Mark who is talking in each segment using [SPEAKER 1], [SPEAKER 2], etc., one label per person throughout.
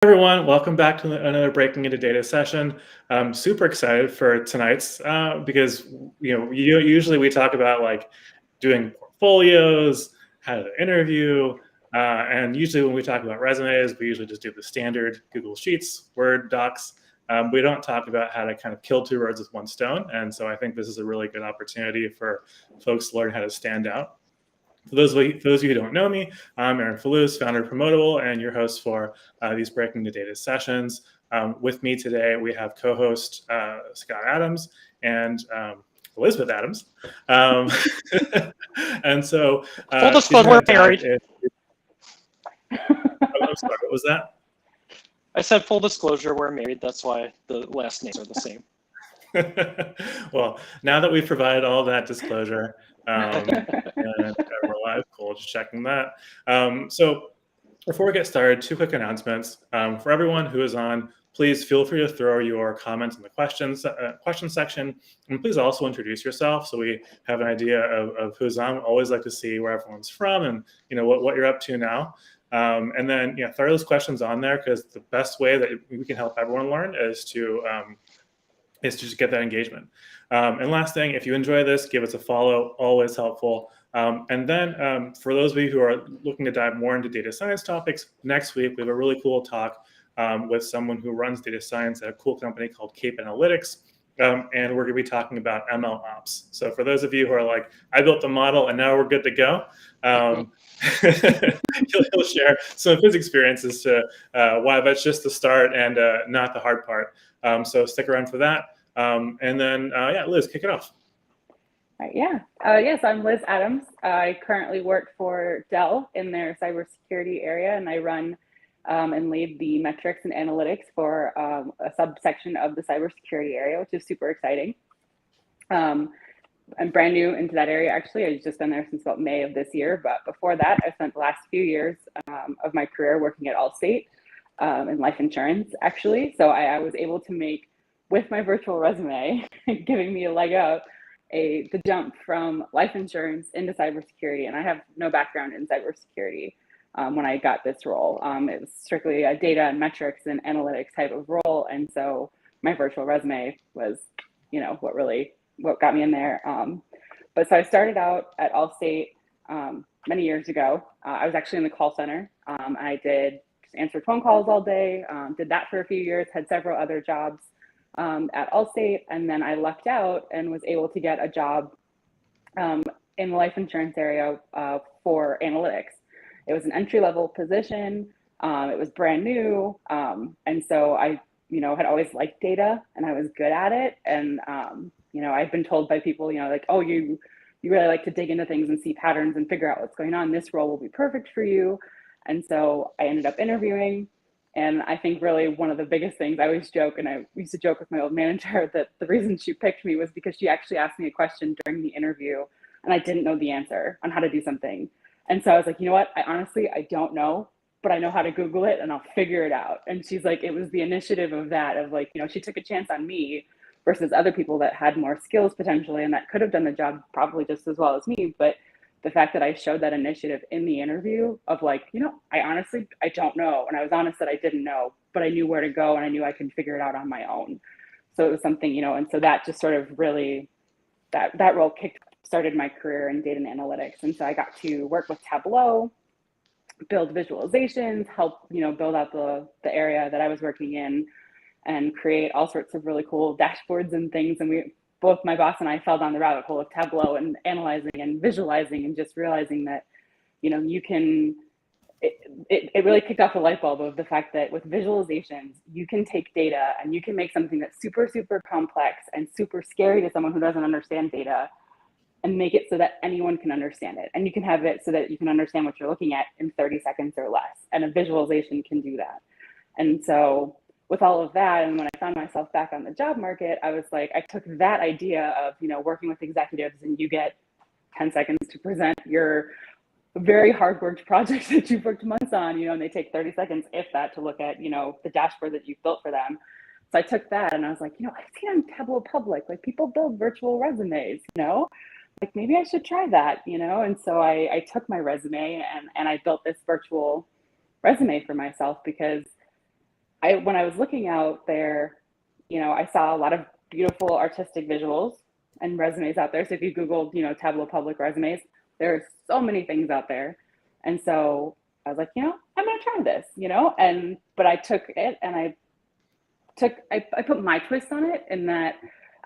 [SPEAKER 1] Everyone, welcome back to another Breaking Into Data session. I'm super excited for tonight's because usually we talk about like doing portfolios, how to interview, and usually when we talk about resumes, we usually just do the standard Google Sheets, Word docs. We don't talk about how to kind of kill two birds with one stone, and so I think this is a really good opportunity for folks to learn how to stand out. For those of you who don't know me, I'm Aaron Falus, founder of Promotable, and your host for these Breaking the Data sessions. With me today, we have co-host Scott Adams and Elizabeth Adams. And so
[SPEAKER 2] Full disclosure, we're married.
[SPEAKER 1] I'm sorry, what was that?
[SPEAKER 2] I said full disclosure, we're married. That's why the last names are the same.
[SPEAKER 1] Well, now that we've provided all that disclosure, and we're live, cool, just checking that. So before we get started, two quick announcements. For everyone who is on, please feel free to throw your comments in the question section, and please also introduce yourself so we have an idea of who's on. We always like to see where everyone's from and what you're up to now. And then throw those questions on there, because the best way that we can help everyone learn is to just get that engagement. And last thing, if you enjoy this, give us a follow, always helpful. And then for those of you who are looking to dive more into data science topics, next week we have a really cool talk with someone who runs data science at a cool company called Cape Analytics. And we're going to be talking about ML ops. So for those of you who are like, I built the model and now we're good to go, he'll share some of his experiences to why that's just the start and not the hard part. So stick around for that. And then, Liz, kick it off.
[SPEAKER 3] Yes, I'm Liz Adams. I currently work for Dell in their cybersecurity area, and I run and lead the metrics and analytics for a subsection of the cybersecurity area, which is super exciting. I'm brand new into that area, actually. I've just been there since about May of this year. But before that, I spent the last few years of my career working at Allstate in life insurance, actually. So I was able to make, with my virtual resume, giving me a leg up, the jump from life insurance into cybersecurity. And I have no background in cybersecurity when I got this role. It was strictly a data and metrics and analytics type of role. And so my virtual resume was, what got me in there. But so I started out at Allstate many years ago. I was actually in the call center. I did just answer phone calls all day, did that for a few years, had several other jobs at Allstate, and then I lucked out and was able to get a job in the life insurance area for analytics. It was an entry-level position. It was brand new, and so I, had always liked data, and I was good at it. And I've been told by people, like, oh, you really like to dig into things and see patterns and figure out what's going on. This role will be perfect for you. And so I ended up interviewing. And I think really one of the biggest things, I always joke, and I used to joke with my old manager, that the reason she picked me was because she actually asked me a question during the interview and I didn't know the answer on how to do something. And so I was like, you know what, I don't know, but I know how to Google it and I'll figure it out. And she's like, it was the initiative of that, of like, she took a chance on me versus other people that had more skills potentially and that could have done the job probably just as well as me. But the fact that I showed that initiative in the interview of like, I don't know. And I was honest that I didn't know, but I knew where to go and I knew I could figure it out on my own. So it was something, and so that just sort of really, that role started my career in data and analytics. And so I got to work with Tableau, build visualizations, help, build out the area that I was working in and create all sorts of really cool dashboards and things. And both my boss and I fell down the rabbit hole of Tableau and analyzing and visualizing and just realizing that, you can, it really kicked off a light bulb of the fact that with visualizations, you can take data and you can make something that's super, super complex and super scary to someone who doesn't understand data and make it so that anyone can understand it. And you can have it so that you can understand what you're looking at in 30 seconds or less. And a visualization can do that. And so with all of that, and when I found myself back on the job market, I was like, I took that idea of, working with executives and you get 10 seconds to present your very hard worked projects that you've worked months on, and they take 30 seconds, if that, to look at, the dashboard that you've built for them. So I took that and I was like, I've seen on Tableau Public, like people build virtual resumes, like maybe I should try that, And so I took my resume and I built this virtual resume for myself because when I was looking out there, I saw a lot of beautiful artistic visuals and resumes out there. So if you Googled, Tableau public resumes, there's so many things out there. And so I was like, I'm going to try this, but I took it and I put my twist on it, in that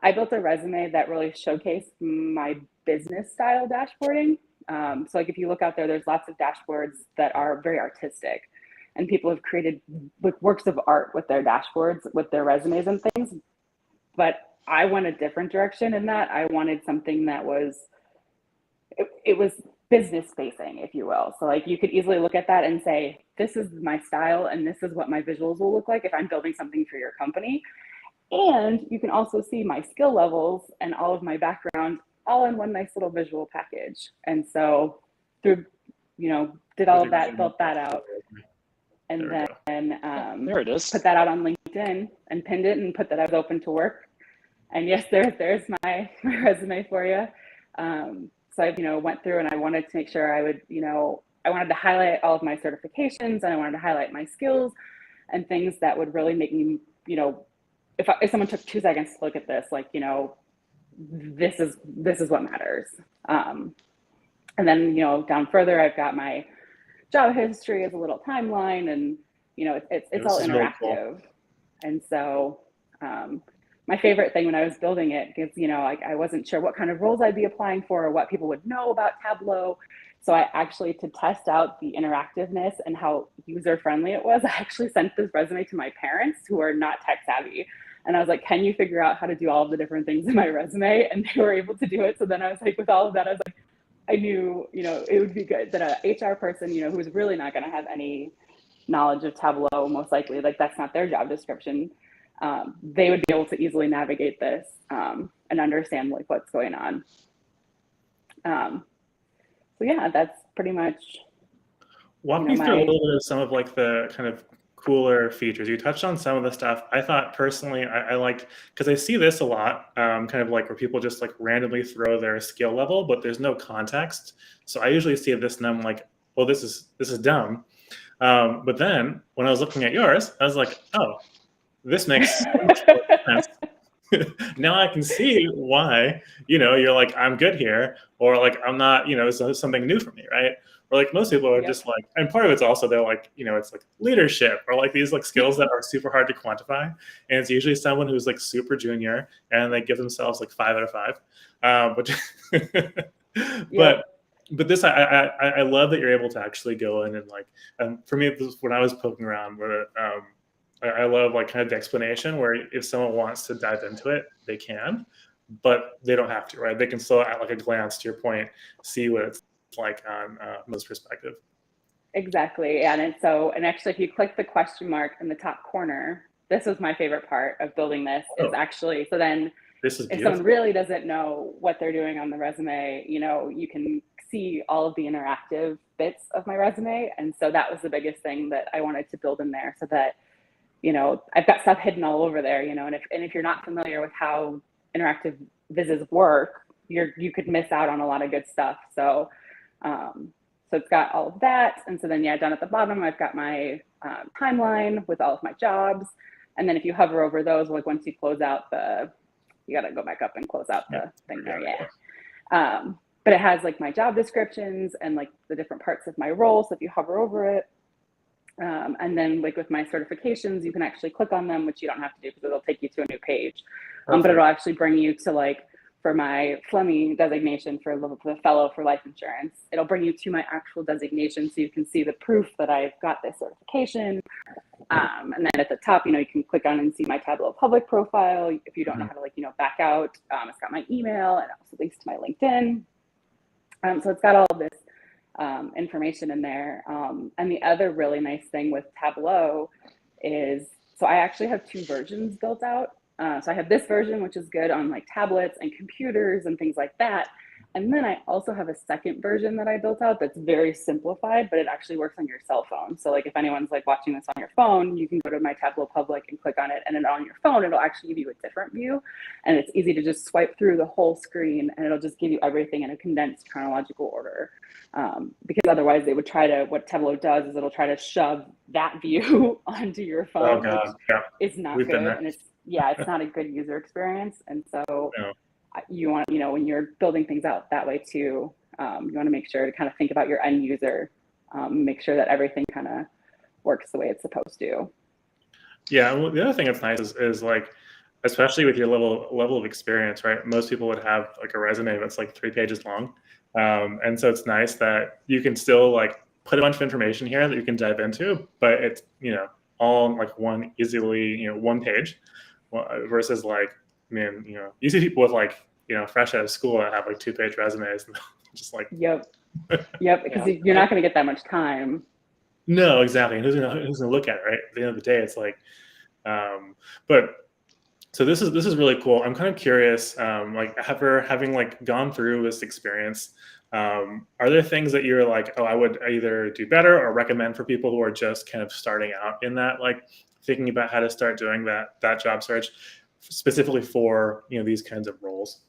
[SPEAKER 3] I built a resume that really showcased my business style dashboarding. So like if you look out there, there's lots of dashboards that are very artistic, and people have created like works of art with their dashboards, with their resumes and things. But I went a different direction in that. I wanted something that was, it was business facing, if you will. So like you could easily look at that and say, this is my style and this is what my visuals will look like if I'm building something for your company. And you can also see my skill levels and all of my background all in one nice little visual package. And so through, did all of that, built that out. And then
[SPEAKER 2] there it is.
[SPEAKER 3] Put that out on LinkedIn and pinned it and put that I was open to work. And yes, there's my resume for you. So I, went through and I wanted to make sure I would, I wanted to highlight all of my certifications, and I wanted to highlight my skills and things that would really make me, if someone took 2 seconds to look at this, like, this is what matters. And then, down further, I've got my job history as a little timeline, and, it's all interactive. Really cool. And so, my favorite thing when I was building it, because, I wasn't sure what kind of roles I'd be applying for or what people would know about Tableau. So I actually, to test out the interactiveness and how user-friendly it was, I actually sent this resume to my parents, who are not tech savvy. And I was like, can you figure out how to do all of the different things in my resume? And they were able to do it. So then I was like, with all of that, I was like, I knew, it would be good that a HR person, who's really not going to have any knowledge of Tableau, most likely, like that's not their job description. They would be able to easily navigate this and understand like what's going on. So yeah, that's pretty much.
[SPEAKER 1] Walk me through a little bit of some of like the kind of cooler features. You touched on some of the stuff. I thought personally, I liked, because I see this a lot, kind of like where people just like randomly throw their skill level, but there's no context. So I usually see this and I'm like, well, this is dumb. But then when I was looking at yours, I was like, oh, this makes sense. Now I can see why, you're like, I'm good here, or like, I'm not, it's something new for me, right? Or like most people are just like, and part of it's also they're like, it's like leadership or like these like skills that are super hard to quantify. And it's usually someone who's like super junior and they give themselves like 5 out of 5. But this, I love that you're able to actually go in and like, for me, this, when I was poking around with it, I love like kind of the explanation where if someone wants to dive into it, they can, but they don't have to, right? They can still at like a glance, to your point, see what it's like on most perspective.
[SPEAKER 3] Exactly. And actually, if you click the question mark in the top corner, this was my favorite part of building this. Is actually, so then
[SPEAKER 1] this is
[SPEAKER 3] if someone really doesn't know what they're doing on the resume, you can see all of the interactive bits of my resume. And so that was the biggest thing that I wanted to build in there, so that I've got stuff hidden all over there, and if you're not familiar with how interactive vizzes work, you could miss out on a lot of good stuff. So it's got all of that. And so then, down at the bottom, I've got my timeline with all of my jobs. And then if you hover over those, like once you close out you got to go back up and close out the thing there. Yeah. But it has like my job descriptions and like the different parts of my role. So if you hover over it, and then like with my certifications, you can actually click on them, which you don't have to do because it'll take you to a new page. But it'll actually bring you to like, for my FLEMI designation for the fellow for life insurance, it'll bring you to my actual designation, so you can see the proof that I've got this certification. And then at the top, you can click on and see my Tableau public profile. If you don't know how to like, back out, it's got my email and it also links to my LinkedIn. So it's got all of this information in there. And the other really nice thing with Tableau is, so I actually have 2 versions built out. So I have this version, which is good on like tablets and computers and things like that. And then I also have a second version that I built out that's very simplified, but it actually works on your cell phone. So like if anyone's like watching this on your phone, you can go to my Tableau public and click on it, and then on your phone, it'll actually give you a different view. And it's easy to just swipe through the whole screen, and it'll just give you everything in a condensed chronological order. Because otherwise what Tableau does is it'll try to shove that view onto your phone, which is not good. And it's not a good user experience. And so you want, when you're building things out that way too, you want to make sure to kind of think about your end user, make sure that everything kind of works the way it's supposed to.
[SPEAKER 1] Yeah, well, the other thing that's nice is like, especially with your level of experience, right? Most people would have like a resume that's like 3 pages long. And so it's nice that you can still like put a bunch of information here that you can dive into, but it's, all like one page versus like, you see people with like, fresh out of school that have like 2-page resumes and just like.
[SPEAKER 3] Yep. Because you're not going to get that much time.
[SPEAKER 1] No, exactly. And who's gonna look at it, right? At the end of the day, it's like, but so this is really cool. I'm kind of curious, like having like gone through this experience, are there things that you're like, oh, I would either do better or recommend for people who are just kind of starting out in that, like thinking about how to start doing that job search specifically for, these kinds of roles?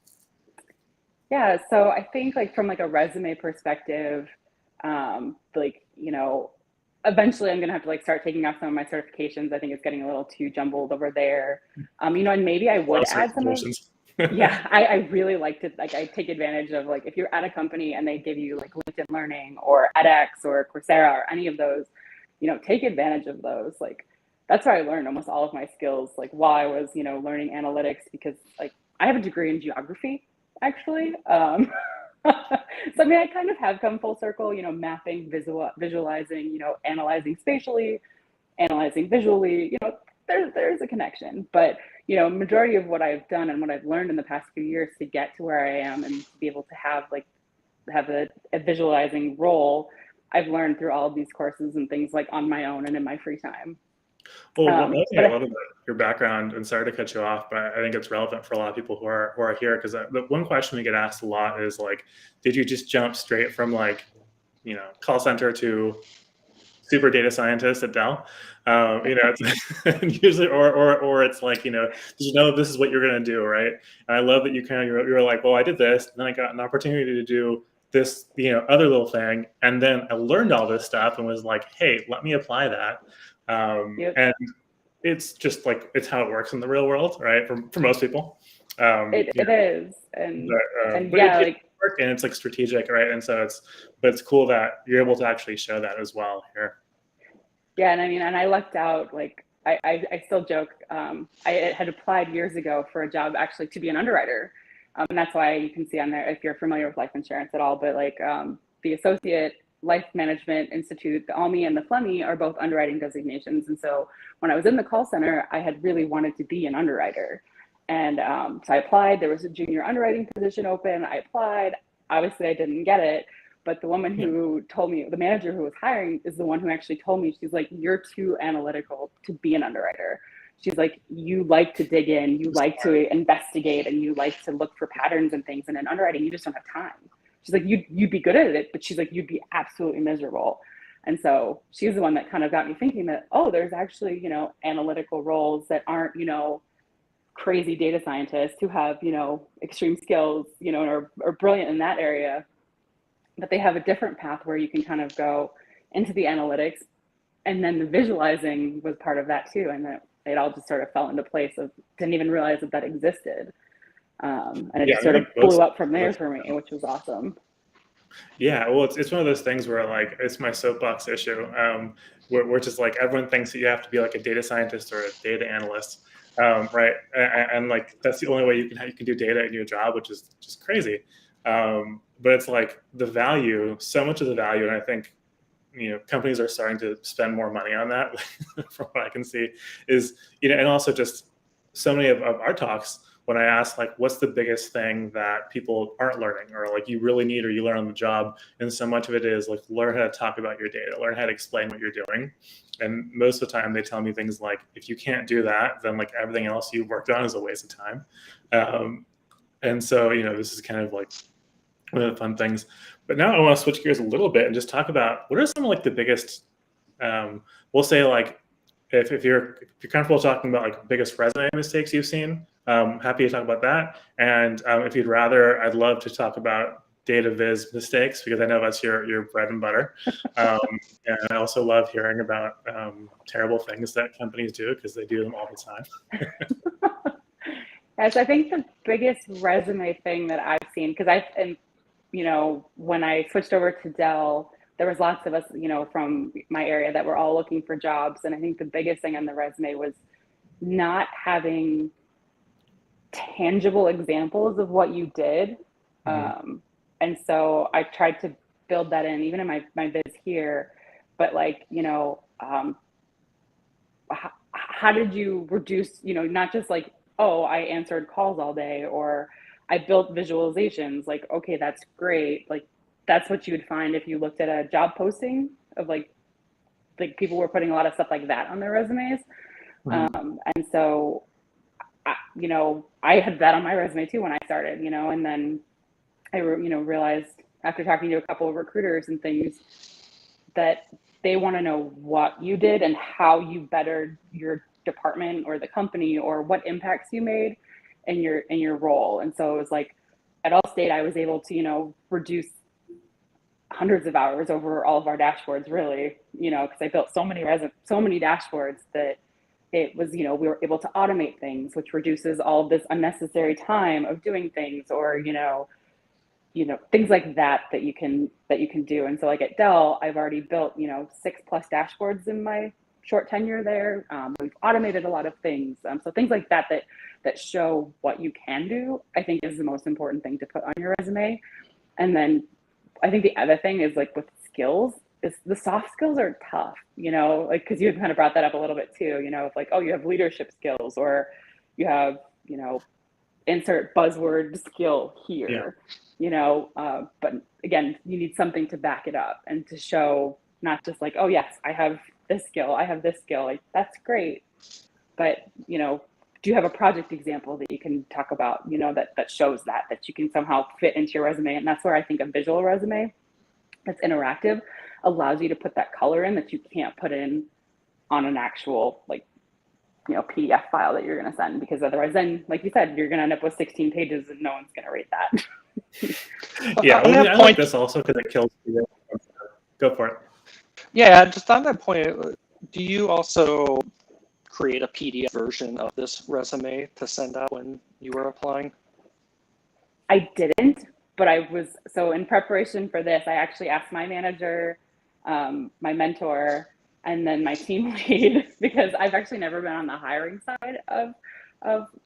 [SPEAKER 3] Yeah. So I think like from like a resume perspective, eventually I'm going to have to like start taking off some of my certifications. I think it's getting a little too jumbled over there. And maybe I would add some of, I really like to, like, I take advantage of like, if you're at a company and they give you like LinkedIn Learning or edX or Coursera or any of those, take advantage of those. Like, that's where I learned almost all of my skills, like while I was, learning analytics, because like I have a degree in geography, actually. So I kind of have come full circle, mapping, visualizing, analyzing spatially, analyzing visually, there's a connection. But, majority of what I've done and what I've learned in the past few years to get to where I am and to be able to have a visualizing role, I've learned through all of these courses and things like on my own and in my free time.
[SPEAKER 1] Well, one thing I love about your background, and sorry to cut you off, but I think it's relevant for a lot of people who are here, because the one question we get asked a lot is like, did you just jump straight from like, call center to super data scientist at Dell? It's usually, or it's like, did you know this is what you're going to do, right? And I love that you you're like, well, I did this, and then I got an opportunity to do this, other little thing, and then I learned all this stuff and was like, hey, let me apply that. And it's just like, it's how it works in the real world, right? For most people.
[SPEAKER 3] It is. And
[SPEAKER 1] it's like strategic, right? And so it's cool that you're able to actually show that as well here.
[SPEAKER 3] Yeah. And I lucked out, like, I still joke. I had applied years ago for a job actually to be an underwriter. And that's why you can see on there, if you're familiar with life insurance at all, but like the Associate Life Management Institute, the ALMI and the FLEMI are both underwriting designations. And so when I was in the call center, I had really wanted to be an underwriter. And so I applied. There was a junior underwriting position open. I applied. Obviously, I didn't get it. But the woman who told me, the manager who was hiring, is the one who actually told me, she's like, you're too analytical to be an underwriter. She's like, you like to dig in, you like to investigate, and you like to look for patterns and things. And in underwriting, you just don't have time. She's like, you'd be good at it, but she's like, you'd be absolutely miserable. And so she's the one that kind of got me thinking that, oh, there's actually, analytical roles that aren't, crazy data scientists who have, extreme skills, or brilliant in that area, but they have a different path where you can kind of go into the analytics, and then the visualizing was part of that too. And it all just sort of fell into place. Didn't even realize that existed. And it just sort of blew up from there for me, which was awesome.
[SPEAKER 1] Yeah, well, it's one of those things where like, it's my soapbox issue, where just like everyone thinks that you have to be like a data scientist or a data analyst, right? And like that's the only way you can do data in your job, which is just crazy. But it's like so much of the value, and I think companies are starting to spend more money on that, from what I can see, is and also just so many of our talks, when I ask like, what's the biggest thing that people aren't learning, or like you really need, or you learn on the job, and so much of it is like, learn how to talk about your data, learn how to explain what you're doing. And most of the time they tell me things like, if you can't do that, then like everything else you've worked on is a waste of time. And so this is kind of like one of the fun things. But now I want to switch gears a little bit and just talk about what are some of like the biggest, we'll say like, if you're comfortable talking about like biggest resume mistakes you've seen, happy to talk about that. And if you'd rather, I'd love to talk about data viz mistakes because I know that's your bread and butter. And I also love hearing about terrible things that companies do because they do them all the time.
[SPEAKER 3] Yes, I think the biggest resume thing that I've seen, because when I switched over to Dell, there was lots of us, from my area that were all looking for jobs. And I think the biggest thing on the resume was not having tangible examples of what you did.
[SPEAKER 1] Mm-hmm.
[SPEAKER 3] And so I tried to build that in, even in my biz here. But how did you reduce, not just like, oh, I answered calls all day, or I built visualizations. Like, okay, that's great. Like, that's what you would find if you looked at a job posting of like people were putting a lot of stuff like that on their resumes.
[SPEAKER 1] Mm-hmm.
[SPEAKER 3] And so, I had that on my resume too when I started, and then I, realized after talking to a couple of recruiters and things that they want to know what you did and how you bettered your department or the company or what impacts you made in your role. And so it was like at Allstate, I was able to, reduce hundreds of hours over all of our dashboards, really, because I built so many dashboards that it was, we were able to automate things, which reduces all of this unnecessary time of doing things, or, things like that you can do. And so like at Dell, I've already built, 6+ dashboards in my short tenure there. We've automated a lot of things. So things like that show what you can do, I think is the most important thing to put on your resume. And then I think the other thing is like with skills, is the soft skills are tough, like, because you had kind of brought that up a little bit too, like, oh, you have leadership skills, or you have, insert buzzword skill here, but again, you need something to back it up and to show not just like, oh yes, I have this skill, like that's great, but do you have a project example that you can talk about, that shows that you can somehow fit into your resume? And that's where I think a visual resume that's interactive allows you to put that color in that you can't put in on an actual PDF file that you're going to send, because otherwise then, like you said, you're going to end up with 16 pages and no one's going to read that.
[SPEAKER 1] Yeah, I like this also because it kills people. Go for it.
[SPEAKER 2] Yeah, just on that point, do you also create a PDF version of this resume to send out when you were applying?
[SPEAKER 3] I didn't, but so in preparation for this, I actually asked my manager, my mentor, and then my team lead, because I've actually never been on the hiring side of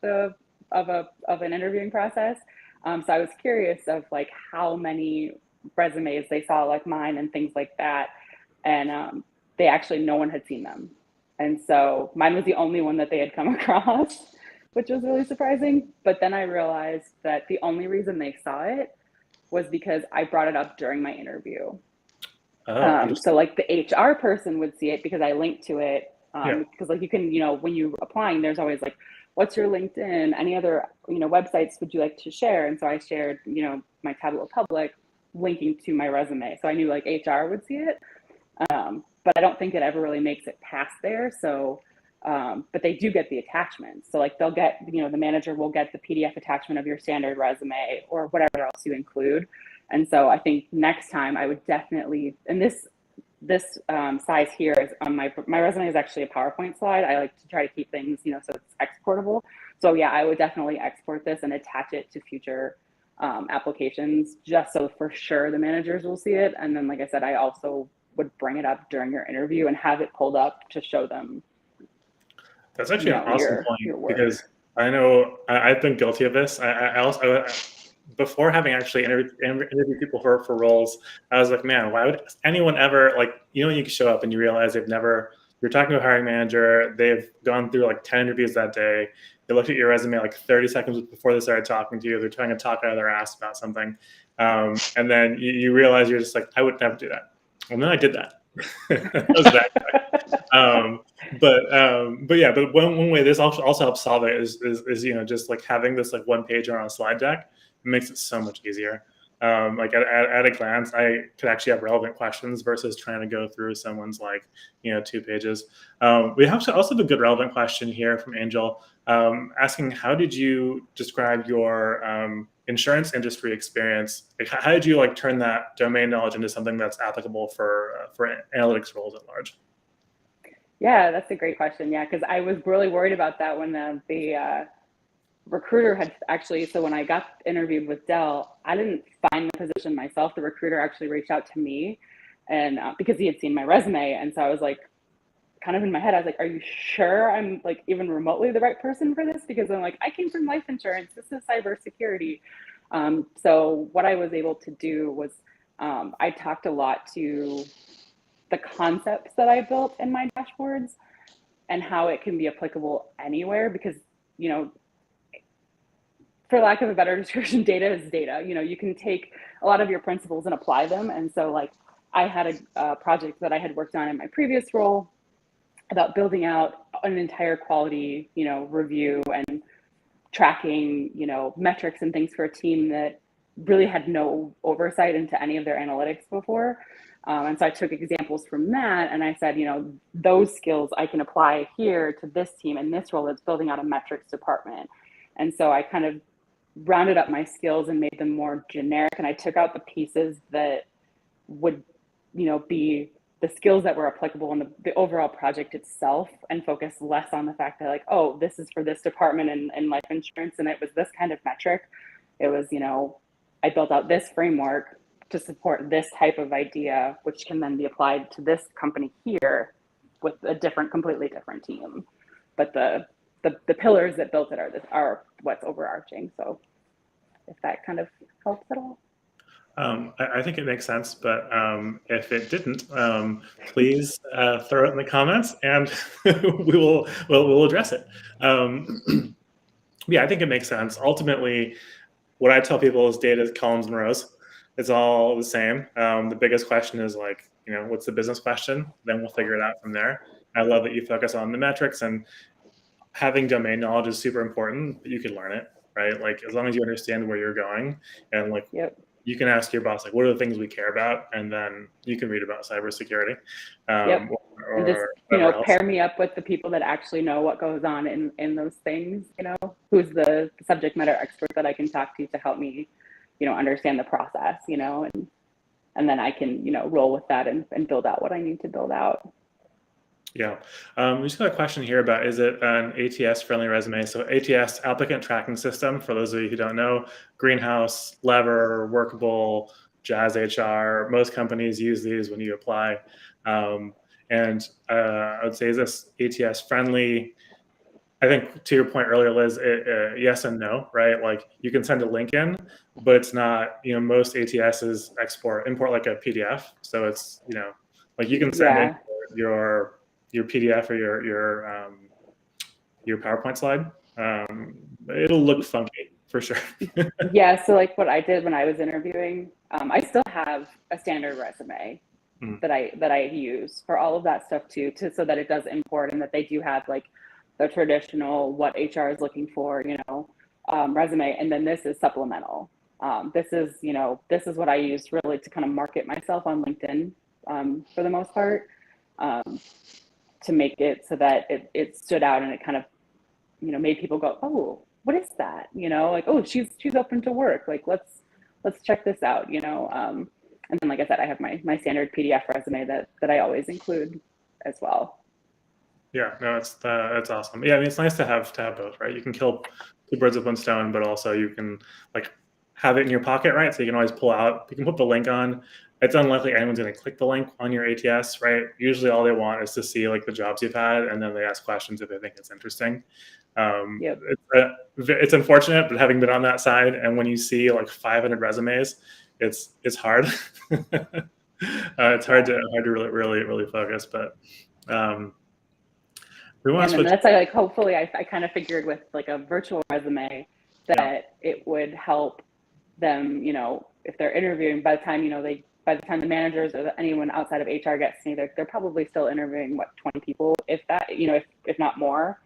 [SPEAKER 3] an interviewing process. So I was curious of like how many resumes they saw like mine and things like that. And they actually, no one had seen them. And so mine was the only one that they had come across, which was really surprising. But then I realized that the only reason they saw it was because I brought it up during my interview. So like the HR person would see it because I linked to it. Because like you can, when you're applying, there's always like, what's your LinkedIn? Any other, websites would you like to share? And so I shared, my Tableau Public linking to my resume. So I knew like HR would see it. But I don't think it ever really makes it past there. So, but they do get the attachments. So like they'll get, the manager will get the PDF attachment of your standard resume or whatever else you include. And so I think next time I would definitely, and this size here is on my resume is actually a PowerPoint slide. I like to try to keep things, so it's exportable. So yeah, I would definitely export this and attach it to future applications, just so for sure the managers will see it. And then, like I said, I also would bring it up during your interview and have it pulled up to show them.
[SPEAKER 1] That's actually an awesome point, because I know I've been guilty of this. I also, before having actually interviewed people for roles, I was like, man, why would anyone ever, like, you can show up and you realize you're talking to a hiring manager, they've gone through like 10 interviews that day, they looked at your resume like 30 seconds before they started talking to you, they're trying to talk out of their ass about something, and then you realize you're just like, I would never do that. And then I did that. That was that guy. But one way this also helps solve it is just like having this like one pager on a slide deck. It makes it so much easier. like at a glance, I could actually have relevant questions versus trying to go through someone's like, 2 pages. We have to also have a good relevant question here from Angel, asking, how did you describe your insurance industry experience? Like, how did you like turn that domain knowledge into something that's applicable for analytics roles at large?
[SPEAKER 3] Yeah, that's a great question. Yeah, because I was really worried about that when the recruiter had actually, so when I got interviewed with Dell, I didn't find the position myself. The recruiter actually reached out to me, and because he had seen my resume. And so I was like, kind of in my head, I was like, are you sure I'm like even remotely the right person for this? Because I'm like, I came from life insurance. This is cybersecurity. So what I was able to do was I talked a lot to the concepts that I built in my dashboards and how it can be applicable anywhere, because, for lack of a better description, data is data. You can take a lot of your principles and apply them. And so like I had a project that I had worked on in my previous role about building out an entire quality, review and tracking, metrics and things for a team that really had no oversight into any of their analytics before. And so I took examples from that and I said, those skills I can apply here to this team and this role that's building out a metrics department. And so I kind of rounded up my skills and made them more generic. And I took out the pieces that would, be the skills that were applicable in the overall project itself, and focus less on the fact that like, oh, this is for this department in life insurance. And it was this kind of metric. It was, I built out this framework to support this type of idea, which can then be applied to this company here with a completely different team. But the pillars that built it are what's overarching. So if that kind of helps at all.
[SPEAKER 1] I think it makes sense, but if it didn't, please throw it in the comments, and we'll address it. Yeah, I think it makes sense. Ultimately, what I tell people is data is columns and rows. It's all the same. The biggest question is like, what's the business question? Then we'll figure it out from there. I love that you focus on the metrics, and having domain knowledge is super important, but you can learn it, right? Like as long as you understand where you're going, and like,
[SPEAKER 3] yep.
[SPEAKER 1] You can ask your boss, like, what are the things we care about? And then you can read about cybersecurity.
[SPEAKER 3] Yep. And just, pair me up with the people that actually know what goes on in those things, who's the subject matter expert that I can talk to help me, understand the process, and then I can, roll with that and build out what I need to build out.
[SPEAKER 1] Yeah. We just got a question here about, is it an ATS friendly resume? So ATS, applicant tracking system, for those of you who don't know, Greenhouse, Lever, Workable, Jazz HR, most companies use these when you apply. And I would say, is this ATS friendly? I think to your point earlier, Liz, yes and no, right? Like you can send a link in, but it's not, most ATSs import like a PDF. So it's, like you can send in your PDF or your PowerPoint slide. It'll look funky for sure.
[SPEAKER 3] Yeah. So like what I did when I was interviewing, I still have a standard resume that I use for all of that stuff too, so that it does import, and that they do have like the traditional what HR is looking for, resume. And then this is supplemental. This is what I use really to kind of market myself on LinkedIn for the most part. To make it so that it stood out, and it kind of, made people go, oh, what is that? Like, oh, she's open to work. Like, let's check this out, and then, like I said, I have my standard PDF resume that I always include as well.
[SPEAKER 1] Yeah, no, it's awesome. Yeah, I mean, it's nice to have both, right? You can kill two birds with one stone, but also you can like have it in your pocket, right? So you can always pull out, you can put the link on. It's unlikely anyone's going to click the link on your ATS, right? Usually all they want is to see like the jobs you've had, and then they ask questions if they think it's interesting.
[SPEAKER 3] Yep.
[SPEAKER 1] It's unfortunate, but having been on that side, and when you see like 500 resumes, it's hard. It's hard to really focus, but we want to switch.
[SPEAKER 3] And that's like hopefully I kind of figured with like a virtual resume that it would help them, if they're interviewing, by the time the managers or anyone outside of HR gets to me, they're probably still interviewing 20 people, if that, if not more.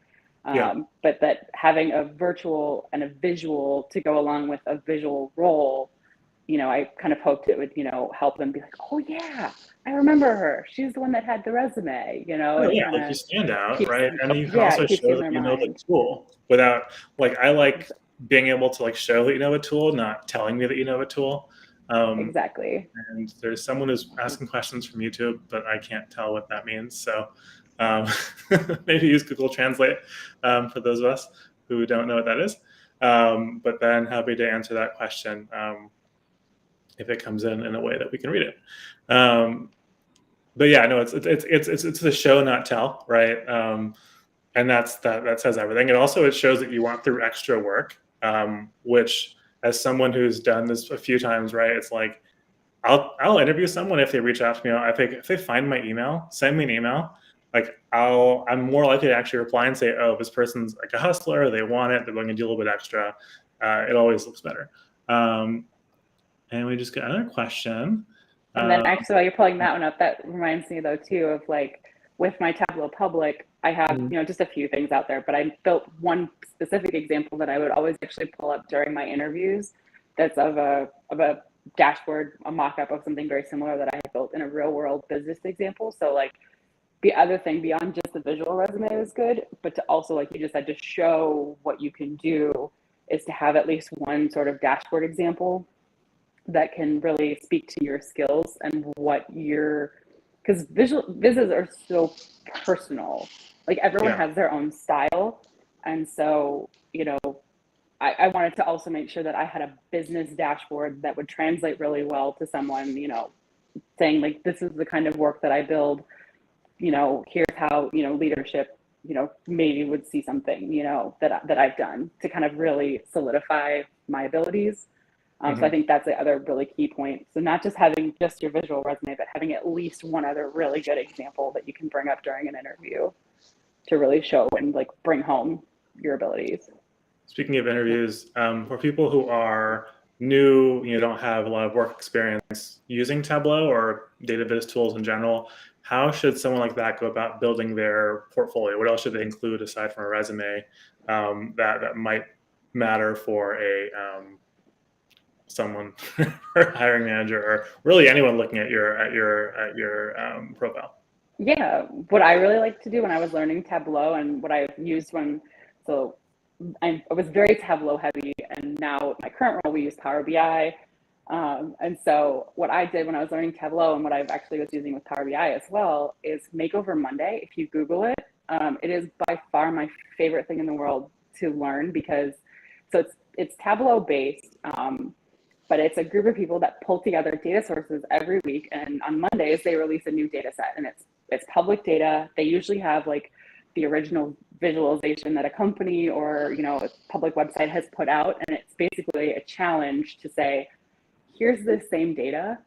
[SPEAKER 3] But that having a virtual and a visual to go along with a visual role I kind of hoped it would, help them be like, oh yeah, I remember her. She's the one that had the resume,
[SPEAKER 1] Oh
[SPEAKER 3] and
[SPEAKER 1] yeah,
[SPEAKER 3] kind
[SPEAKER 1] like you
[SPEAKER 3] of
[SPEAKER 1] stand out,
[SPEAKER 3] keeps,
[SPEAKER 1] right? And you can
[SPEAKER 3] yeah,
[SPEAKER 1] also
[SPEAKER 3] it keeps you
[SPEAKER 1] show
[SPEAKER 3] in
[SPEAKER 1] that
[SPEAKER 3] their
[SPEAKER 1] you know the
[SPEAKER 3] mind.
[SPEAKER 1] tool without, like, I like being able to like show that you know a tool, not telling me that you know a tool.
[SPEAKER 3] Exactly.
[SPEAKER 1] And there's someone who's asking questions from YouTube, but I can't tell what that means. So maybe use Google Translate for those of us who don't know what that is. But then happy to answer that question if it comes in a way that we can read it. But yeah, no, it's the show, not tell, right? And that says everything. And also, it shows that you went through extra work, which, as someone who's done this a few times, right? It's like I'll interview someone if they reach out to me. I think if they find my email, send me an email. Like I'm more likely to actually reply and say, oh, this person's like a hustler. They want it. They're willing to do a little bit extra. It always looks better. And we just got another question.
[SPEAKER 3] And then actually, while you're pulling that one up, that reminds me though too of like with my Tableau public, I have just a few things out there, but I built one specific example that I would always actually pull up during my interviews. That's of a dashboard, a mock-up of something very similar that I had built in a real world business example. So like the other thing beyond just the visual resume is good, but to also, like you just said, to show what you can do is to have at least one sort of dashboard example that can really speak to your skills and what because vises are so personal. Like everyone has their own style. And so, I wanted to also make sure that I had a business dashboard that would translate really well to someone, saying like, this is the kind of work that I build, here's how, leadership, maybe would see something, that I've done to kind of really solidify my abilities. So I think that's the other really key point. So not just having just your visual resume, but having at least one other really good example that you can bring up during an interview to really show and like bring home your abilities.
[SPEAKER 1] Speaking of interviews, for people who are new, don't have a lot of work experience using Tableau or database tools in general, how should someone like that go about building their portfolio? What else should they include aside from a resume that might matter for someone or hiring manager, or really anyone looking at your profile?
[SPEAKER 3] Yeah, what I really like to do when I was learning Tableau and what I've used I was very Tableau heavy, and now my current role, we use Power BI. And so what I did when I was learning Tableau and what I've actually was using with Power BI as well is Makeover Monday. If you Google it, it is by far my favorite thing in the world to learn because it's Tableau based, but it's a group of people that pull together data sources every week. And on Mondays, they release a new data set, and it's public data. They usually have like the original visualization that a company or a public website has put out, and it's basically a challenge to say, here's the same data,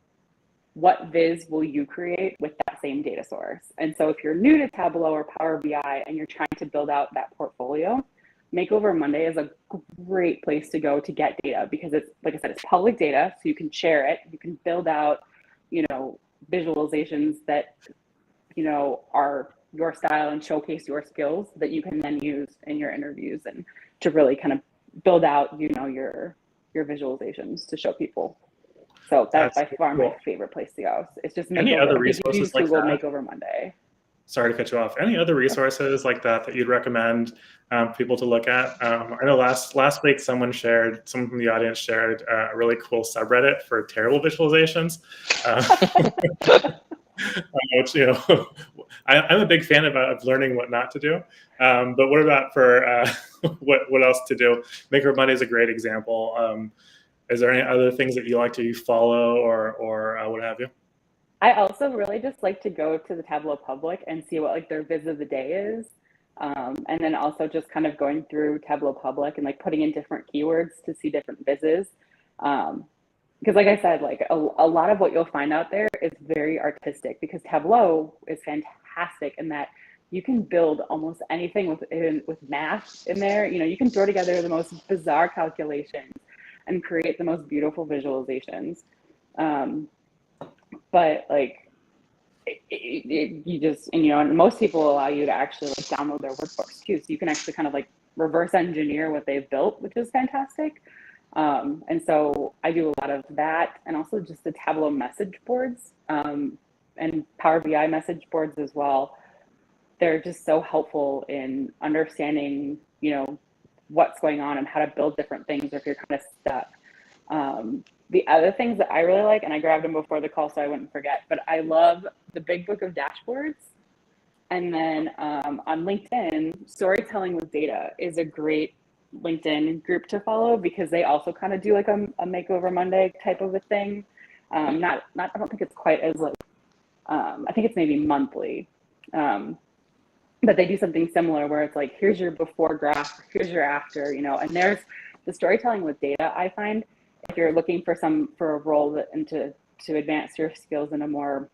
[SPEAKER 3] what viz will you create with that same data source? And so if you're new to Tableau or Power BI and you're trying to build out that portfolio, Makeover Monday is a great place to go to get data because it's, like I said, it's public data, so you can share it, you can build out visualizations that are your style and showcase your skills that you can then use in your interviews and to really kind of build out, your visualizations to show people. So that's by far my favorite place to go. It's just Makeover.
[SPEAKER 1] Any other resources
[SPEAKER 3] you just Google Makeover Monday.
[SPEAKER 1] Sorry to cut you off. Any other resources like that you'd recommend people to look at? I know last week someone from the audience shared a really cool subreddit for terrible visualizations. Which, I'm a big fan of learning what not to do. But what about for what else to do? Makeover Monday is a great example. Is there any other things that you like to follow or what have you?
[SPEAKER 3] I also really just like to go to the Tableau public and see what like their viz of the day is. And then also just kind of going through Tableau public and like putting in different keywords to see different vizzes. Because like I said, like a lot of what you'll find out there is very artistic because Tableau is fantastic in that you can build almost anything with math in there. You can throw together the most bizarre calculations and create the most beautiful visualizations. But like you just, and most people allow you to actually like download their workbooks too. So you can actually kind of like reverse engineer what they've built, which is fantastic. And so I do a lot of that, and also just the Tableau message boards, and Power BI message boards as well. They're just so helpful in understanding, what's going on and how to build different things if you're kind of stuck. The other things that I really like, and I grabbed them before the call so I wouldn't forget, but I love the Big Book of Dashboards. And then on LinkedIn, Storytelling with Data is a great LinkedIn group to follow, because they also kind of do like a Makeover Monday type of a thing. I don't think it's quite as like, I think it's maybe monthly. But they do something similar where it's like, here's your before graph, here's your after, and there's the Storytelling with Data. I find if you're looking for a role to advance your skills in a more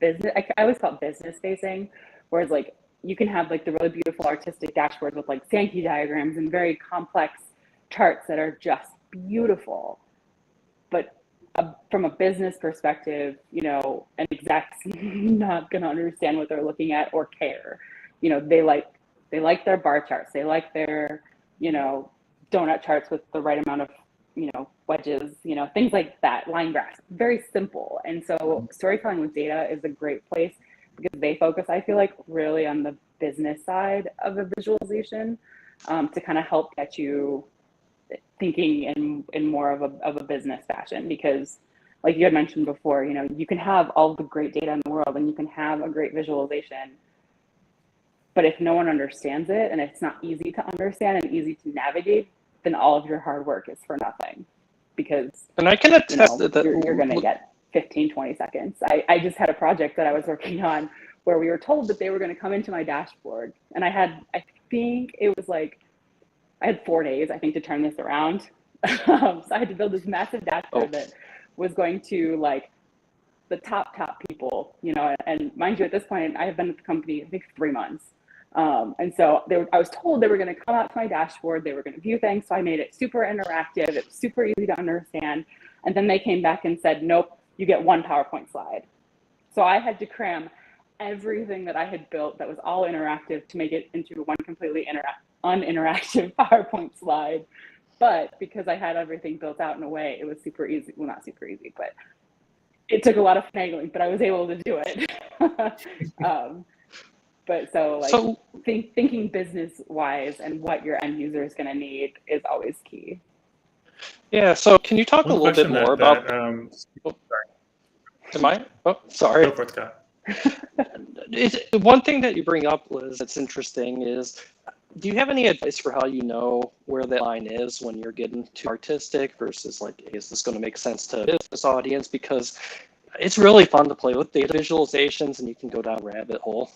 [SPEAKER 3] business, I always call it business facing, whereas like you can have like the really beautiful artistic dashboards with like Sankey diagrams and very complex charts that are just beautiful. But from a business perspective, an exec's not going to understand what they're looking at or care. They like their bar charts. They like their, donut charts with the right amount of, wedges, things like that, line graphs, very simple. And so Storytelling with Data is a great place, because they focus, I feel like, really on the business side of a visualization, to kind of help get you thinking in more of a business fashion. Because like you had mentioned before, you can have all the great data in the world and you can have a great visualization, but if no one understands it and it's not easy to understand and easy to navigate, then all of your hard work is for nothing, because
[SPEAKER 2] And I can attest that
[SPEAKER 3] you're going to get 15, 20 seconds. I just had a project that I was working on where we were told that they were going to come into my dashboard, and I think it was like, I had 4 days, I think, to turn this around. So I had to build this massive dashboard that was going to like the top people, and mind you, at this point, I have been at the company, I think, 3 months. And so I was told they were going to come out to my dashboard, they were going to view things. So I made it super interactive. It was super easy to understand. And then they came back and said, nope, you get one PowerPoint slide. So I had to cram everything that I had built that was all interactive to make it into one completely uninteractive PowerPoint slide. But because I had everything built out in a way, it was super easy. Well, not super easy, but it took a lot of finagling, but I was able to do it. But thinking business wise and what your end user is going to need is always key.
[SPEAKER 2] Yeah. So can you talk a little bit more about?
[SPEAKER 1] Sorry.
[SPEAKER 2] Am I? Oh, sorry.
[SPEAKER 1] Go for it, Scott.
[SPEAKER 2] One thing that you bring up, Liz, that's interesting is, do you have any advice for how you know where that line is when you're getting too artistic versus like, is this going to make sense to a business audience? Because it's really fun to play with data visualizations and you can go down a rabbit hole.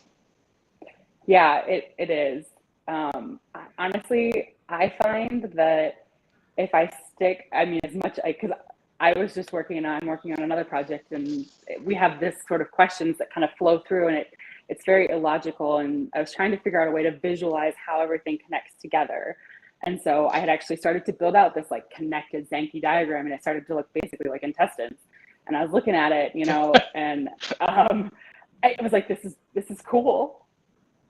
[SPEAKER 3] Yeah, it is. Honestly, I find that if I stick, as much, because I'm working on another project, and we have this sort of questions that kind of flow through, and it's very illogical. And I was trying to figure out a way to visualize how everything connects together. And so I had actually started to build out this like connected Sankey diagram, and it started to look basically like intestines. And I was looking at it, and I was like, this is cool.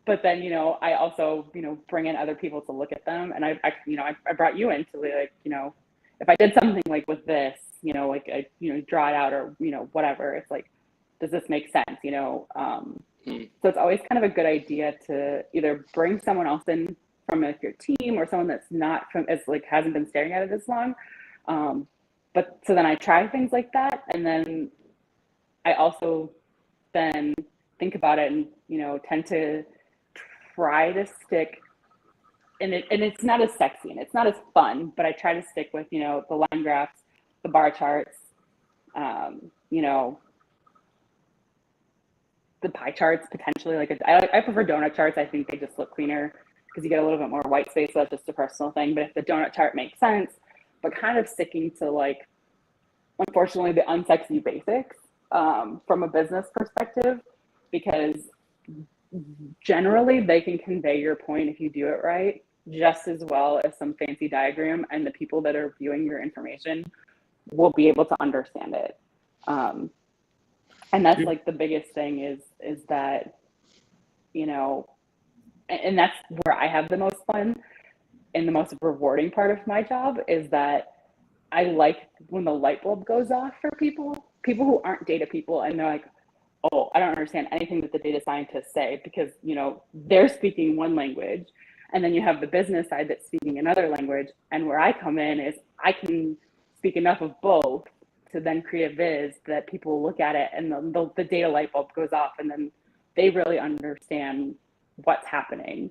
[SPEAKER 3] But then, I also, bring in other people to look at them. And I brought you in to like, if I did something like with this, like I, draw it out or, whatever, it's like, does this make sense? So it's always kind of a good idea to either bring someone else in from like your team, or someone that's not hasn't been staring at it as long. But so then I try things like that. And then I also then think about it and, tend to try to stick, and it's not as sexy and it's not as fun, but I try to stick with, the line graphs, the bar charts, the pie charts potentially. Like I prefer donut charts. I think they just look cleaner because you get a little bit more white space. So that's just a personal thing. But if the donut chart makes sense, but kind of sticking to like, unfortunately, the unsexy basics from a business perspective, because generally they can convey your point if you do it right just as well as some fancy diagram, and the people that are viewing your information will be able to understand it. And that's like the biggest thing is that, and that's where I have the most fun and the most rewarding part of my job, is that I like when the light bulb goes off for people who aren't data people, and they're like, oh, I don't understand anything that the data scientists say, because, you know, they're speaking one language, and then you have the business side that's speaking another language. And where I come in is I can speak enough of both to then create a viz that people look at it and the data light bulb goes off, and then they really understand what's happening.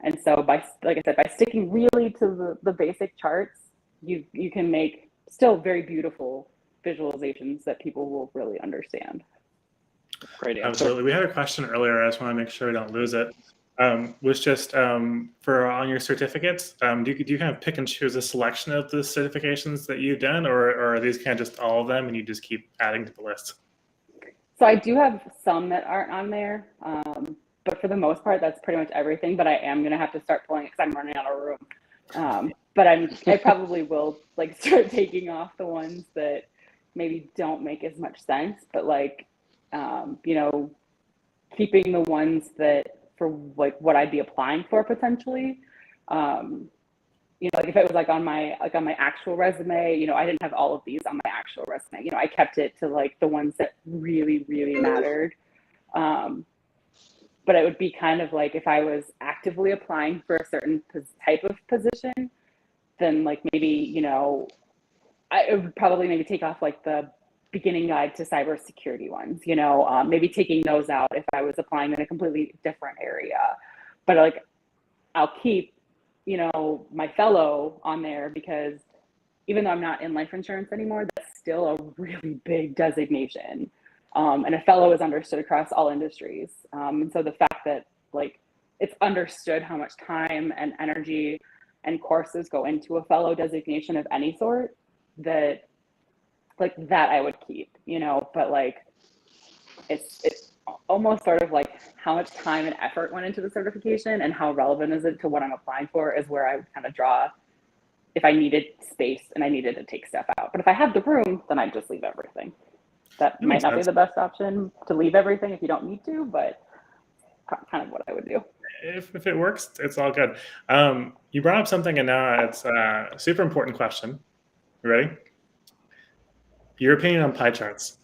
[SPEAKER 3] And so by, like I said, by sticking really to the basic charts, you can make still very beautiful visualizations that people will really understand.
[SPEAKER 2] Great answer.
[SPEAKER 1] Absolutely. We had a question earlier. I just want to make sure we don't lose it. Was just for on your certificates, do you kind of pick and choose a selection of the certifications that you've done, or are these kind of just all of them and you just keep adding to the list?
[SPEAKER 3] So I do have some that aren't on there, but for the most part, that's pretty much everything. But I am going to have to start pulling it because I'm running out of room. But I probably will like start taking off the ones that maybe don't make as much sense, but like, you know, keeping the ones that for like what I'd be applying for potentially. You know, like if it was like on my actual resume, you know, I didn't have all of these on my actual resume. You know, I kept it to like the ones that really, really mattered. But it would be kind of like if I was actively applying for a certain type of position, then like maybe, you know, I would probably maybe take off like the beginning guide to cybersecurity ones, you know, maybe taking those out if I was applying in a completely different area. But like I'll keep, you know, my fellow on there, because even though I'm not in life insurance anymore, that's still a really big designation. And a fellow is understood across all industries. And so the fact that like it's understood how much time and energy and courses go into a fellow designation of any sort, that like that I would keep, you know, but like it's almost sort of like how much time and effort went into the certification and how relevant is it to what I'm applying for is where I would kind of draw if I needed space and I needed to take stuff out. But if I have the room, then I'd just leave everything. That might not be the best option, to leave everything if you don't need to, but kind of what I would do.
[SPEAKER 1] If it works, it's all good. You brought up something, and now it's a super important question. You ready? Your opinion on pie charts.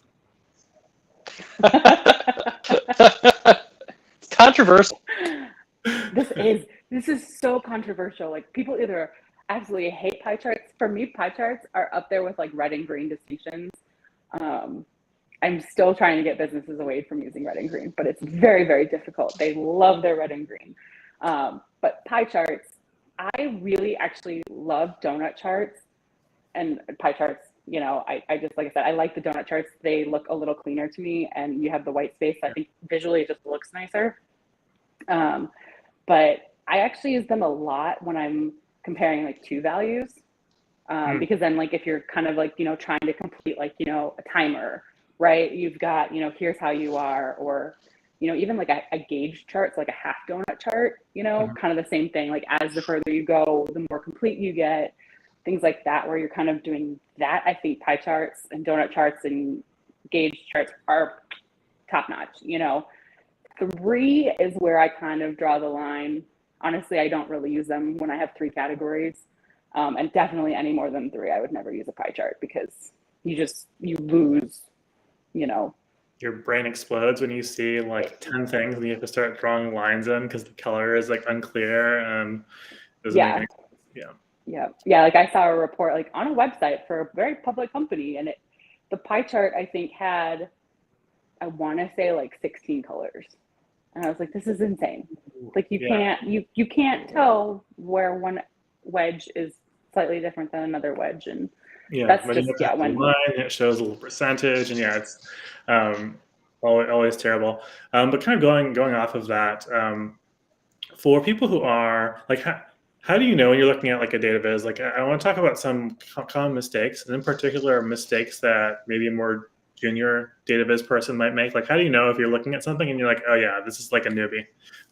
[SPEAKER 2] It's controversial.
[SPEAKER 3] This is so controversial. Like people either absolutely hate pie charts. For me, pie charts are up there with like red and green distinctions. I'm still trying to get businesses away from using red and green, but it's very, very difficult. They love their red and green. But pie charts, I really actually love donut charts and pie charts. You know, I just, like I said, I like the donut charts. They look a little cleaner to me, and you have the white space. I think visually it just looks nicer. But I actually use them a lot when I'm comparing like two values. Because then like if you're kind of like, you know, trying to complete like, you know, a timer, right? You've got, you know, here's how you are, or, you know, even like a gauge chart, so like a half donut chart, you know, kind of the same thing. Like as the further you go, the more complete you get, things like that, where you're kind of doing that. I think pie charts and donut charts and gauge charts are top notch, you know. 3 is where I kind of draw the line. Honestly, I don't really use them when I have 3 categories. And definitely any more than 3, I would never use a pie chart, because you lose, you know.
[SPEAKER 1] Your brain explodes when you see like 10 things and you have to start drawing lines in because the color is like unclear and doesn't make any sense.
[SPEAKER 3] Yeah. Like I saw a report like on a website for a very public company, and the pie chart I think had, I want to say like 16 colors, and I was like, this is insane. Like you can't tell where one wedge is slightly different than another wedge, and that's
[SPEAKER 1] when
[SPEAKER 3] just
[SPEAKER 1] you look at the line, it shows a little percentage, and it's always terrible. But kind of going off of that, for people who are like, how do you know when you're looking at like a data viz? Like I want to talk about some common mistakes, and in particular mistakes that maybe a more junior data viz person might make. Like how do you know if you're looking at something and you're like, oh yeah, this is like a newbie,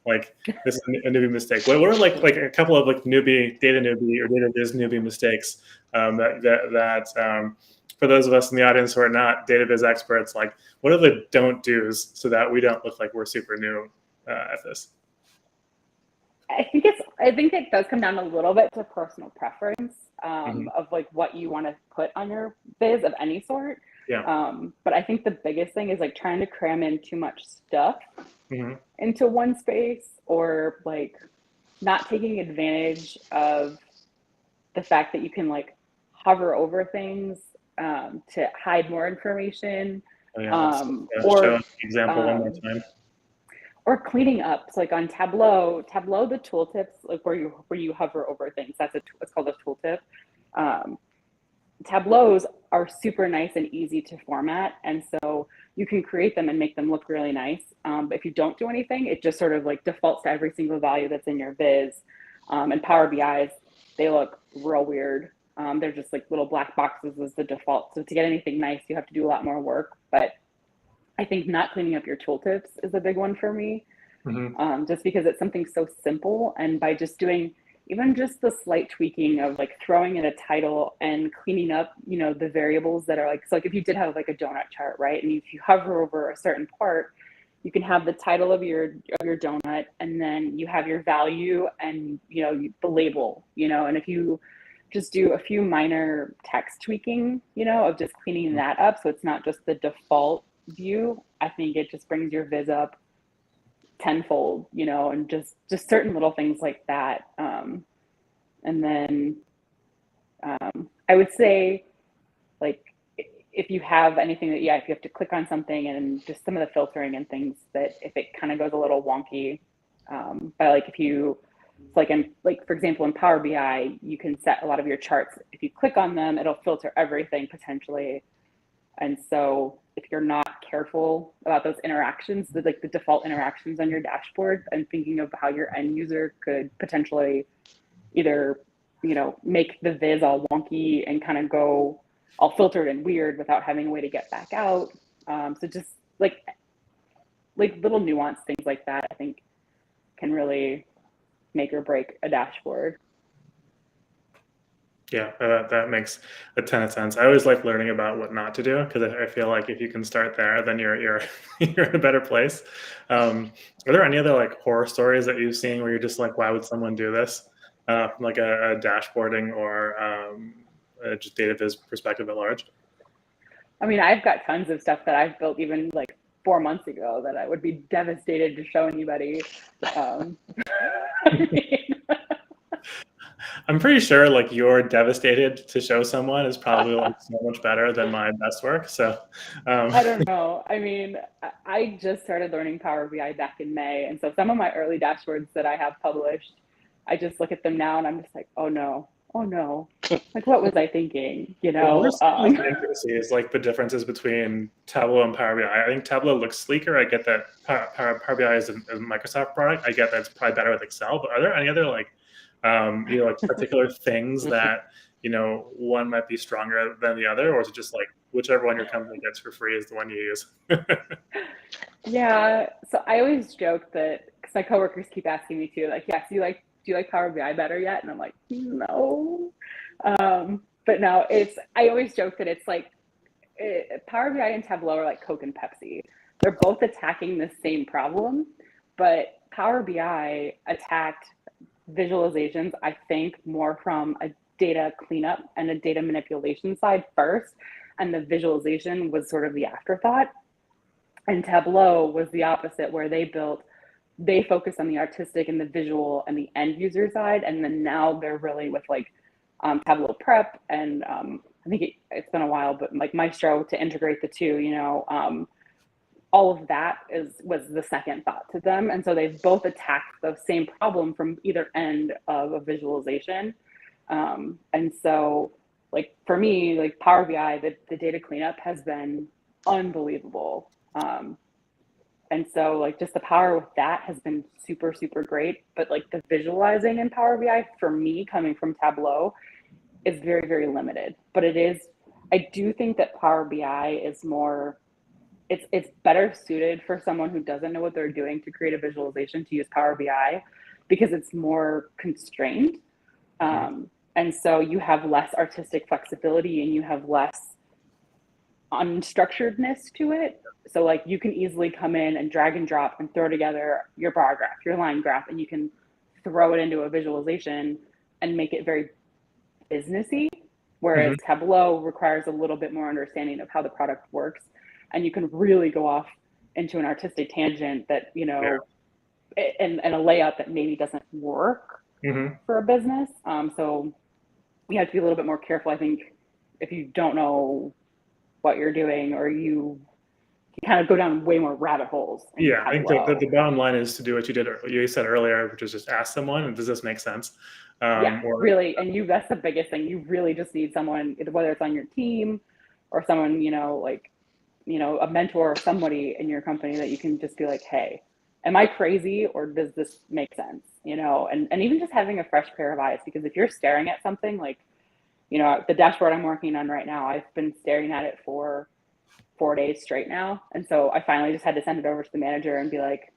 [SPEAKER 1] like this is a newbie mistake? What are like a couple of like data newbie or data viz newbie mistakes that for those of us in the audience who are not data viz experts, like what are the don't do's so that we don't look like we're super new at this?
[SPEAKER 3] I think it does come down a little bit to personal preference
[SPEAKER 1] Mhm.
[SPEAKER 3] of like what you want to put on your viz of any sort.
[SPEAKER 1] Yeah.
[SPEAKER 3] But I think the biggest thing is like trying to cram in too much stuff
[SPEAKER 1] Mhm.
[SPEAKER 3] into one space, or like not taking advantage of the fact that you can like hover over things to hide more information,
[SPEAKER 1] Oh, yeah. Let's show
[SPEAKER 3] or
[SPEAKER 1] the example one more time.
[SPEAKER 3] or cleaning up. So like on Tableau, the tooltips, like where you hover over things, it's called a tooltip. Um, Tableaus are super nice and easy to format, and so you can create them and make them look really nice. But if you don't do anything, it just sort of like defaults to every single value that's in your viz. And Power BI's, they look real weird. They're just like little black boxes as the default. So to get anything nice, you have to do a lot more work. But I think not cleaning up your tooltips is a big one for me,
[SPEAKER 1] Mhm.
[SPEAKER 3] just because it's something so simple. And by just doing even just the slight tweaking of like throwing in a title and cleaning up, the variables that are like, so like if you did have like a donut chart, right? And if you hover over a certain part, you can have the title of your donut, and then you have your value and the label, and if you just do a few minor text tweaking, of just cleaning that up so it's not just the default view, I think it just brings your viz up tenfold, and just certain little things like that. And then I would say, like, if you have anything that, if you have to click on something, and just some of the filtering and things that if it kind of goes a little wonky, but like if you, for example, in Power BI, you can set a lot of your charts. If you click on them, it'll filter everything potentially. And so if you're not careful about those interactions, the default interactions on your dashboard, and thinking of how your end user could potentially either, make the viz all wonky and kind of go all filtered and weird without having a way to get back out. So just like little nuanced things like that, I think can really make or break a dashboard.
[SPEAKER 1] Yeah, that makes a ton of sense. I always like learning about what not to do, because I feel like if you can start there, then you're you're in a better place. Are there any other like horror stories that you've seen where you're just like, why would someone do this? From like a dashboarding or just data viz perspective at large?
[SPEAKER 3] I mean, I've got tons of stuff that I've built even like 4 months ago that I would be devastated to show anybody. I mean,
[SPEAKER 1] I'm pretty sure like you're devastated to show someone is probably like so much better than my best work. So
[SPEAKER 3] I don't know. I mean, I just started learning Power BI back in May. And so some of my early dashboards that I have published, I just look at them now and I'm just like, oh no, like what was I thinking?
[SPEAKER 1] well, what are some like intricacies, like the differences between Tableau and Power BI? I think Tableau looks sleeker. I get that Power BI is a Microsoft product. I get that it's probably better with Excel. But are there any other like like particular things that one might be stronger than the other, or is it just like whichever one your company gets for free is the one you use?
[SPEAKER 3] Yeah. So I always joke that, because my coworkers keep asking me too, like, yes, do you like Power BI better yet? And I'm like, no. But no, I always joke that it's like Power BI and Tableau are like Coke and Pepsi. They're both attacking the same problem, but Power BI attacked visualizations, I think, more from a data cleanup and a data manipulation side first. And the visualization was sort of the afterthought. And Tableau was the opposite, where they focus on the artistic and the visual and the end user side. And then now they're really with like Tableau Prep and I think it's been a while, but like Maestro to integrate the two, all of that was the second thought to them. And so they've both attacked the same problem from either end of a visualization. And so like for me, like Power BI, the data cleanup has been unbelievable. And so like just the power with that has been super, super great. But like the visualizing in Power BI for me coming from Tableau is very, very limited. But I do think that Power BI is more, it's better suited for someone who doesn't know what they're doing to create a visualization to use Power BI, because it's more constrained. And so you have less artistic flexibility and you have less unstructuredness to it. So like you can easily come in and drag and drop and throw together your bar graph, your line graph, and you can throw it into a visualization and make it very businessy, whereas Tableau requires a little bit more understanding of how the product works, and you can really go off into an artistic tangent that, you know, and a layout that maybe doesn't work for a business. So you have to be a little bit more careful, I think, if you don't know what you're doing, or you kind of go down way more rabbit holes.
[SPEAKER 1] Yeah, I think the bottom line is to do what you said earlier, which is just ask someone, and does this make sense?
[SPEAKER 3] Really, and that's the biggest thing. You really just need someone, whether it's on your team or someone, you know, like, you know, a mentor or somebody in your company that you can just be like, hey, am I crazy, or does this make sense? You know, and even just having a fresh pair of eyes, because if you're staring at something like, you know, the dashboard I'm working on right now, I've been staring at it for 4 days straight now. And so I finally just had to send it over to the manager and be like,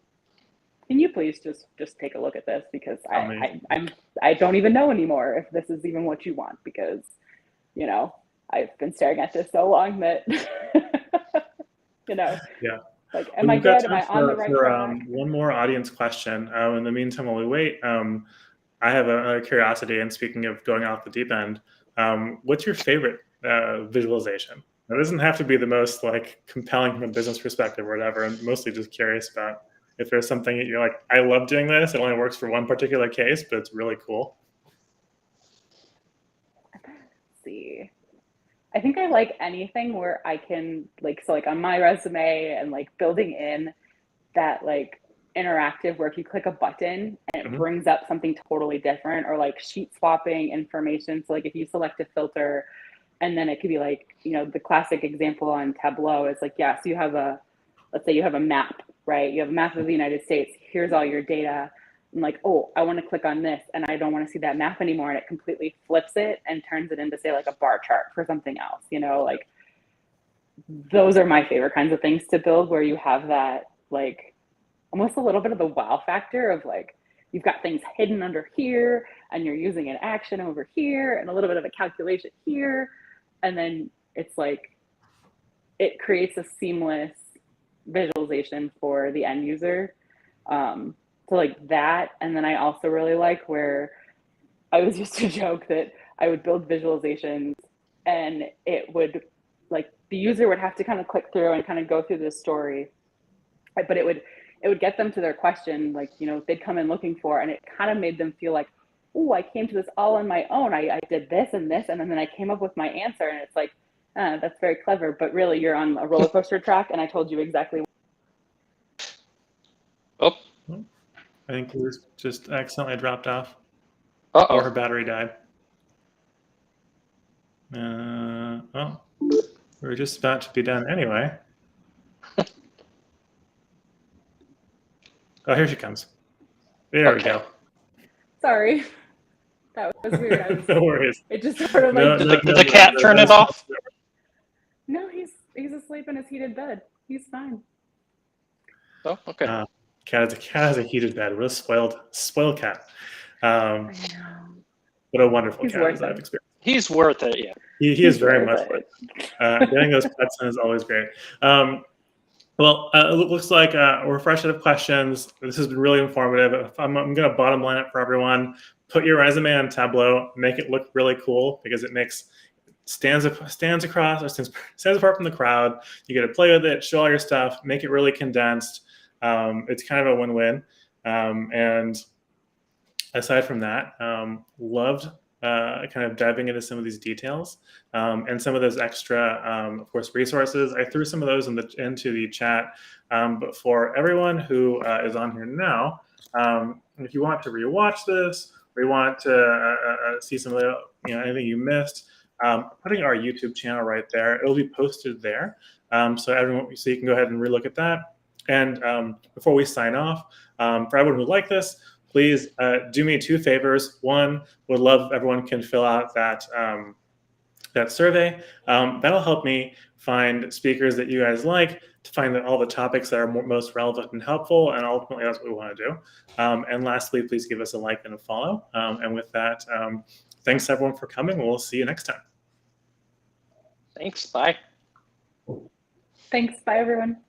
[SPEAKER 3] can you please just take a look at this? Because I don't even know anymore if this is even what you want, because, you know, I've been staring at this so long that, you know, like, am I good? Am I on the right track?
[SPEAKER 1] One more audience question. In the meantime, while we wait, I have another curiosity. And speaking of going off the deep end, what's your favorite visualization? It doesn't have to be the most like compelling from a business perspective or whatever. I'm mostly just curious about if there's something that you're like, I love doing this. It only works for one particular case, but it's really cool.
[SPEAKER 3] Let's see. I think I like anything where I can like, so like on my resume, and like building in that like interactive where if you click a button and it brings up something totally different, or like sheet swapping information. So like if you select a filter, and then it could be like, you know, the classic example on Tableau is like, yeah, so you have let's say you have a map, right? You have a map of the United States. Here's all your data. I'm like, oh, I want to click on this, and I don't want to see that map anymore. And it completely flips it and turns it into, say, like a bar chart for something else, you know, like those are my favorite kinds of things to build, where you have that, like, almost a little bit of the wow factor of like, you've got things hidden under here, and you're using an action over here, and a little bit of a calculation here. And then it's like, it creates a seamless visualization for the end user. So like that. And then I also really like where I was used to joke that I would build visualizations, and it would, like, the user would have to kind of click through and kind of go through this story, but it would get them to their question, like, you know, they'd come in looking for, and it kind of made them feel like, oh, I came to this all on my own. I did this and this, and then I came up with my answer. And it's like, that's very clever, but really you're on a roller coaster track, and I told you exactly.
[SPEAKER 2] Oh,
[SPEAKER 1] I think he was just accidentally dropped off.
[SPEAKER 2] uh-oh.
[SPEAKER 1] Or her battery died. Well, we're just about to be done anyway. Oh, here she comes. There we go.
[SPEAKER 3] Sorry. That was weird.
[SPEAKER 1] No worries.
[SPEAKER 3] It just sort of like...
[SPEAKER 2] Did the cat turn it off?
[SPEAKER 3] No, he's asleep in his heated bed. He's fine.
[SPEAKER 2] Oh, okay.
[SPEAKER 1] Cat has a heated bed. What a spoiled cat.
[SPEAKER 3] I know.
[SPEAKER 1] What a wonderful
[SPEAKER 3] He's
[SPEAKER 1] cat
[SPEAKER 3] worth
[SPEAKER 1] as I've
[SPEAKER 3] it.
[SPEAKER 1] experienced.
[SPEAKER 2] He's worth it, yeah.
[SPEAKER 1] He is very much worth it. Getting those pets in is always great. Well, it looks like we're fresh out of questions. This has been really informative. I'm going to bottom line it for everyone. Put your resume on Tableau. Make it look really cool, because it stands apart from the crowd. You get to play with it, show all your stuff, make it really condensed. It's kind of a win-win. And aside from that, loved kind of diving into some of these details and some of those extra, of course, resources. I threw some of those into the chat. But for everyone who is on here now, if you want to rewatch this, or you want to see some of the, anything you missed, putting our YouTube channel right there. It'll be posted there, so you can go ahead and relook at that. And before we sign off, for everyone who liked this, please do me 2 favors. One, would love if everyone can fill out that survey. That'll help me find speakers that you guys like, to find all the topics that are most relevant and helpful, and ultimately that's what we want to do. And lastly, please give us a like and a follow. And with that, thanks everyone for coming. We'll see you next time.
[SPEAKER 2] Thanks. Bye.
[SPEAKER 3] Thanks. Bye, everyone.